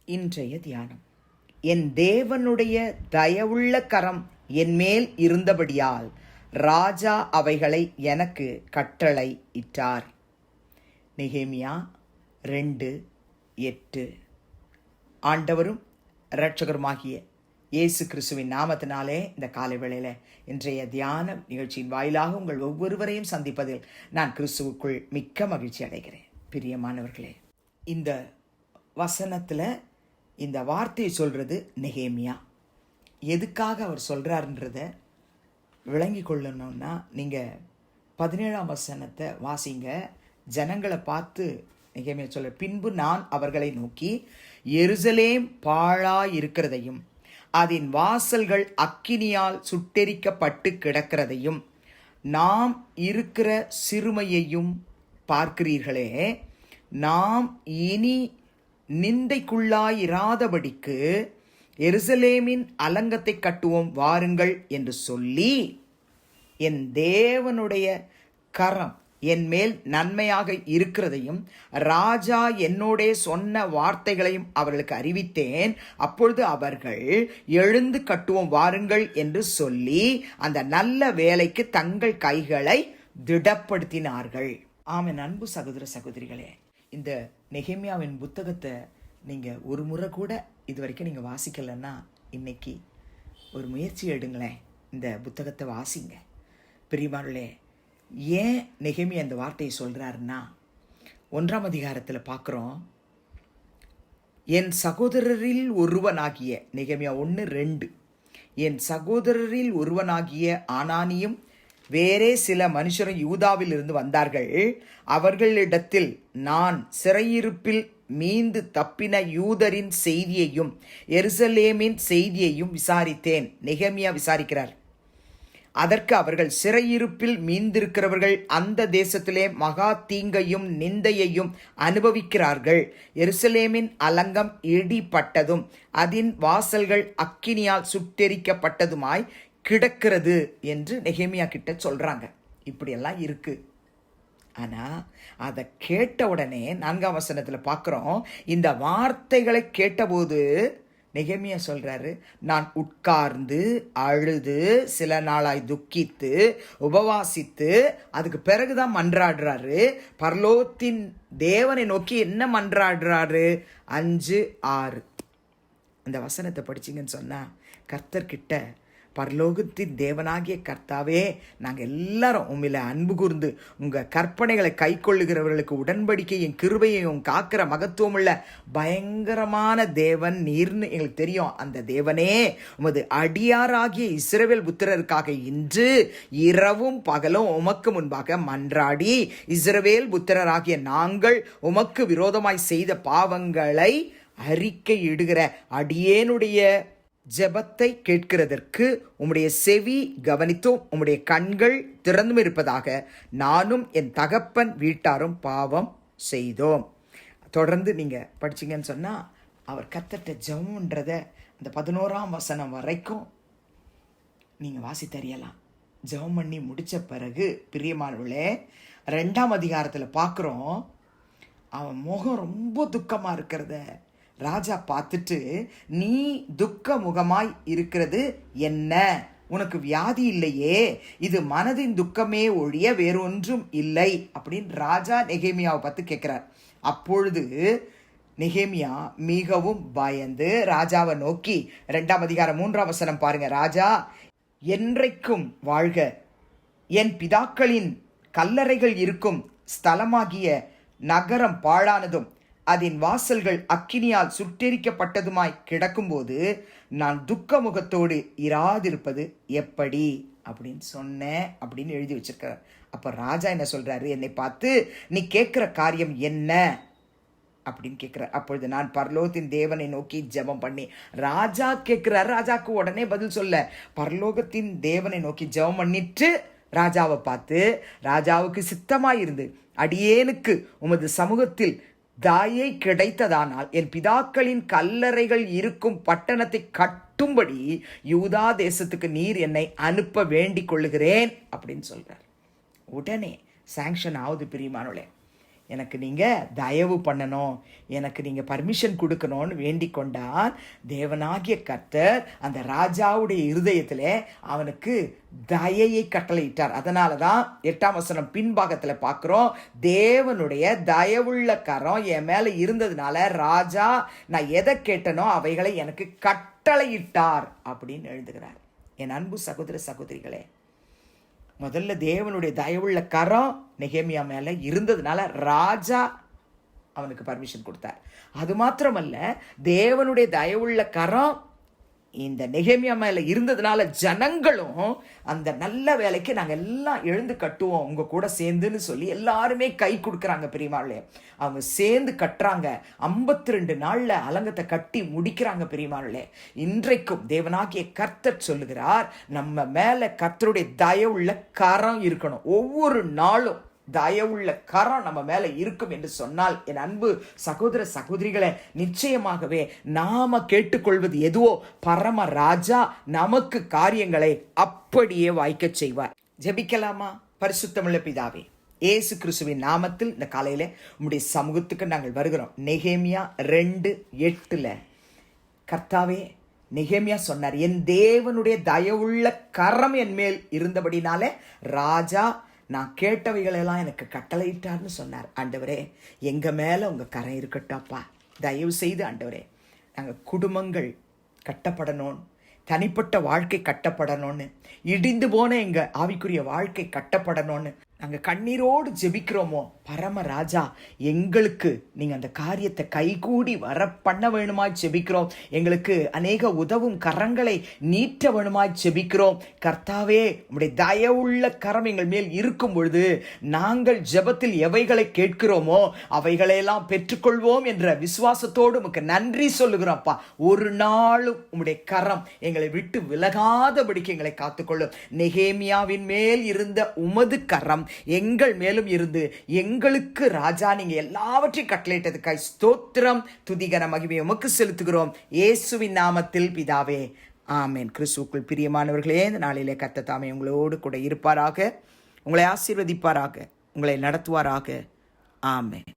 இன்றைய தியானம். என் தேவனுடைய தயவுள்ள கரம் என்மேல் இருந்தபடியால் ராஜா அவைகளை எனக்கு கட்டளை இட்டார். நெகேமியா 2:8. ஆண்டவரும் இரட்சகருமாகிய இயேசு கிறிஸ்துவின் நாமத்தினாலே இந்த காலை வேளையில இன்றைய தியான நிகழ்ச்சியின் வாயிலாக உங்கள் ஒவ்வொருவரையும் சந்திப்பதில் நான் கிறிஸ்துவுக்குள் மிக்க மகிழ்ச்சி அடைகிறேன். பிரியமானவர்களே, இந்த வசனத்துல இந்த வார்த்தையை சொல்றது நெகேமியா. எதுக்காக அவர் சொல்றாருன்றத விளங்கி கொள்ளணும்னா நீங்கள் 17ஆம் வசனத்தை வாசிங்க. ஜனங்களை பார்த்து நெகேமியா சொல்ற, பின்பு நான் அவர்களை நோக்கி எருசலேம் பாழாயிருக்கிறதையும் அதன் வாசல்கள் அக்கினியால் சுட்டெரிக்கப்பட்டு கிடக்கிறதையும் நாம் இருக்கிற சிறுமையையும் பார்க்கிறீர்களே. நாம் இனி நிந்தைக்குள்ளாயிராதபடிக்கு எருசலேமின் அலங்கத்தை கட்டுவோம் வாருங்கள் என்று சொல்லி, என் தேவனுடைய கரம் என் மேல் நன்மையாக இருக்கிறதையும் ராஜா என்னோடே சொன்ன வார்த்தைகளையும் அவர்களுக்கு அறிவித்தேன். அப்பொழுது அவர்கள் எழுந்து கட்டுவோம் வாருங்கள் என்று சொல்லி அந்த நல்ல வேலைக்கு தங்கள் கைகளை திடப்படுத்தினார்கள். ஆமென். அன்பு சகோதர சகோதரிகளே, இந்த நெகேமியாவின் புத்தகத்தை நீங்கள் ஒரு முறை கூட இது வரைக்கும் நீங்கள் வாசிக்கலைன்னா இன்னைக்கு ஒரு முயற்சி எடுங்களேன், இந்த புத்தகத்தை வாசிங்க. பிரியமானவர்களே, ஏன் நெகேமியா இந்த வார்த்தையை சொல்கிறாருன்னா, 1ஆம் அதிகாரத்தில் பார்க்குறோம், என் சகோதரரில் ஒருவனாகிய நெகேமியா 1:2, என் சகோதரரில் ஒருவனாகிய ஆனானியும் வேறே சில மனுஷரும் யூதாவில் இருந்து வந்தார்கள். அவர்களிடத்தில் நான் சிறையிருப்பில் மீண்டு தப்பின யூதரின் செய்தியையும் எருசலேமின் செய்தியையும் விசாரித்தேன். நெகேமியா விசாரிக்கிறார். அதற்கு அவர்கள், சிறையிருப்பில் மீந்திருக்கிறவர்கள் அந்த தேசத்திலே மகா தீங்கையும் நிந்தையையும் அனுபவிக்கிறார்கள். எருசலேமின் அலங்கம் இடிபட்டதும் அதன் வாசல்கள் அக்கினியால் சுட்டெரிக்கப்பட்டதுமாய் கிடக்கிறது என்று நெகேமியா கிட்ட சொல்றாங்க. இப்படியெல்லாம் இருக்கு. ஆனா அதை கேட்ட உடனே 4ஆம் வசனத்துல பார்க்கிறோம், இந்த வார்த்தைகளை கேட்டபோது நெகேமியா சொல்றாரு, நான் உட்கார்ந்து அழுது சில நாளாய் துக்கித்து உபவாசித்து அதுக்கு பிறகுதான் மன்றாடுறாரு. பரலோகத்தின் தேவனை நோக்கி என்ன மன்றாடுறாரு? 5:6 இந்த வசனத்தை படிச்சிங்கன்னு சொன்னா, கர்த்தர்கிட்ட, பரலோகத்தின் தேவனாகிய கர்த்தாவே, நாங்கள் எல்லாரும் உண்மையில அன்பு கூர்ந்து உங்கள் கற்பனைகளை கை கொள்ளுகிறவர்களுக்கு உடன்படிக்கையும் கிருபையையும் காக்கிற மகத்துவமுள்ள பயங்கரமான தேவன் நீர்னு எங்களுக்கு தெரியும். அந்த தேவனே, உமது அடியாராகிய இஸ்ரவேல் புத்திரருக்காக இன்று இரவும் பகலும் உமக்கு முன்பாக மன்றாடி இஸ்ரவேல் புத்திரராகிய நாங்கள் உமக்கு விரோதமாய் செய்த பாவங்களை அறிக்கையிடுகிற அடியேனுடைய ஜெபத்தை கேட்கிறதற்கு உம்முடைய செவி கவனித்தும் உம்முடைய கண்கள் திறந்தும் இருப்பதாக நானும் என் தகப்பன் வீட்டாரும் பாவம் செய்தோம். தொடர்ந்து நீங்க படிச்சீங்கன்னு சொன்னா, அவர் கர்த்தர்ட்ட ஜெபம்ன்றத அந்த 11ஆம் வசனம் வரைக்கும் நீங்க வாசித்தறியலாம். ஜெபம் பண்ணி முடிச்ச பிறகு பிரியமானவர்களே, 2ஆம் அதிகாரத்துல பார்க்குறோம், அவன் முகம் ரொம்ப துக்கமா இருக்கிறத ராஜா பார்த்துட்டு, நீ துக்க முகமாய் இருக்கிறது என்ன? உனக்கு வியாதி இல்லையே, இது மனதின் துக்கமே ஒழிய வேறொன்றும் இல்லை அப்படின்னு ராஜா நெகேமியாவை பார்த்து கேட்கிறார். அப்பொழுது நெகேமியா மிகவும் பயந்து ராஜாவை நோக்கி, 2ஆம் அதிகாரம் 3ஆம் வசனம் பாருங்க. ராஜா, என்றைக்கும் வாழ்க, என் பிதாக்களின் கல்லறைகள் இருக்கும் ஸ்தலமாகிய நகரம் பாழானதும் அதன் வாசல்கள் அக்கினியால் சுட்டெரிக்கப்பட்டதுமாய் கிடக்கும்போது நான் துக்க முகத்தோடு இராதிருப்பது எப்படி அப்படின்னு சொன்னேன் அப்படின்னு எழுதி வச்சிருக்கிறார். அப்ப ராஜா என்ன சொல்றாரு? என்னை பார்த்து, நீ கேட்கிற காரியம் என்ன அப்படின்னு கேட்கிறார். அப்பொழுது நான் பரலோகத்தின் தேவனை நோக்கி ஜெபம் பண்ணி, ராஜா கேட்கிறார். ராஜாக்கு உடனே பதில் சொல்ல, பரலோகத்தின் தேவனை நோக்கி ஜெபம் பண்ணிட்டு ராஜாவை பார்த்து, ராஜாவுக்கு சித்தமாயிருந்து அடியேனுக்கு உமது சமூகத்தில் தாயை கிடைத்ததானால் என் பிதாக்களின் கல்லறைகள் இருக்கும் பட்டணத்தை கட்டும்படி யூதா தேசத்துக்கு நீர் என்னை அனுப்ப வேண்டிக் கொள்ளுகிறேன் அப்படின்னு சொல்றார். உடனே சாங்ஷன் ஆகுது. பிரியமானவளே, எனக்கு நீங்கள் தயவு பண்ணணும், எனக்கு நீங்கள் பர்மிஷன் கொடுக்கணும்னு வேண்டிக் கொண்டான். தேவனாகிய கர்த்தர் அந்த ராஜாவுடைய இருதயத்தில் அவனுக்கு தயையை கட்டளையிட்டார். அதனால தான் 8ஆம் வசனம் பின்பாகத்தில் பார்க்குறோம், தேவனுடைய தயவுள்ள கரம் என் மேலே இருந்ததுனால ராஜா நான் எதை கேட்டனோ அவைகளை எனக்கு கட்டளையிட்டார் அப்படின்னு எழுதுகிறார். என் அன்பு சகோதர சகோதரிகளே, முதல்ல தேவனுடைய தயவுள்ள கரம் நெகேமியா மேலே இருந்ததுனால ராஜா அவனுக்கு பர்மிஷன் கொடுத்தார். அது மாத்திரமல்ல, தேவனுடைய தயவுள்ள கரம் இந்த நெகேமியா மேலே இருந்ததுனால ஜனங்களும் அந்த நல்ல வேலைக்கு நாங்கள் எல்லாம் எழுந்து கட்டுவோம் உங்கள் கூட சேர்ந்துன்னு சொல்லி எல்லாருமே கை கொடுக்குறாங்க. பெரியமாளே, அவங்க சேர்ந்து கட்டுறாங்க. 52 நாளில் அலங்கத்தை கட்டி முடிக்கிறாங்க. பெரியமாளே, இன்றைக்கும் தேவனாகிய கர்த்தர் சொல்லுகிறார், நம்ம மேலே கர்த்தருடைய தயவுள்ள கரம் இருக்கணும். ஒவ்வொரு நாளும் தயவுள்ள கரம் நம்ம மேலே இருக்கும் என்று சொன்னால், என் அன்பு சகோதர சகோதரிகளை, நிச்சயமாகவே நாம கேட்டுக்கொள்வது எதுவோ பரம ராஜா நமக்கு காரியங்களை அப்படியே வாய்க்க செய்வார். ஜெபிக்கலாமா? பரிசுத்தமுள்ள பிதாவே, இயேசு கிறிஸ்துவின் நாமத்தில் இந்த காலையில உம்முடைய சமூகத்துக்கு நாங்கள் வருகிறோம். நெகேமியா 2:8 கர்த்தாவே, நெகேமியா சொன்னார், என் தேவனுடைய தயவுள்ள கரம் என் மேல் இருந்தபடினாலே ராஜா நான் கேட்டவைகளெல்லாம் எனக்கு கட்டளையிட்டார்னு சொன்னார். ஆண்டவரே, எங்கள் மேலே உங்கள் கரம் இருக்கட்டாப்பா. தயவு செய்து ஆண்டவரே, நாங்கள் குடும்பங்கள் கட்டப்படணும், தனிப்பட்ட வாழ்க்கை கட்டப்படணும்னு, இடிந்து போன எங்கள் ஆவிக்குரிய வாழ்க்கை கட்டப்படணும்னு நாங்கள் கண்ணீரோடு ஜெபிக்கிறோமோ, பரம ராஜா எங்களுக்கு நீங்கள் அந்த காரியத்தை கைகூடி வர பண்ண வேணுமாய் ஜெபிக்கிறோம். எங்களுக்கு அநேக உதவும் கரங்களை நீட்ட வேணுமாய் ஜெபிக்கிறோம். கர்த்தாவே, உம்முடைய தயவுள்ள கரம் எங்கள் மேல் இருக்கும் பொழுது நாங்கள் ஜெபத்தில் எவைகளை கேட்கிறோமோ அவைகளையெல்லாம் பெற்றுக்கொள்வோம் என்ற விசுவாசத்தோடு உமக்கு நன்றி சொல்லுகிறோம்ப்பா. ஒரு நாளும் உம்முடைய கரம் எங்களை விட்டு விலகாதபடிக்கு எங்களை காத்துக்கொள்ளும். நெகேமியாவின் மேல் இருந்த உமது கரம் எங்கள் மேலும் இருந்து எங்களுக்கு ராஜா நீங்க எல்லாவற்றையும் கட்டளையிட்டதுக்காய் ஸ்தோத்திரம், துதிகர மகிமை உமக்கு செலுத்துகிறோம். இயேசுவின் நாமத்தில் பிதாவே, ஆமேன். கிறிஸ்துவுக்குள் பிரியமானவர்களே, இந்த நாளிலே கர்த்தர் தாமே உங்களோடு கூட இருப்பாராக, உங்களை ஆசீர்வதிப்பாராக, உங்களை நடத்துவாராக. ஆமேன்.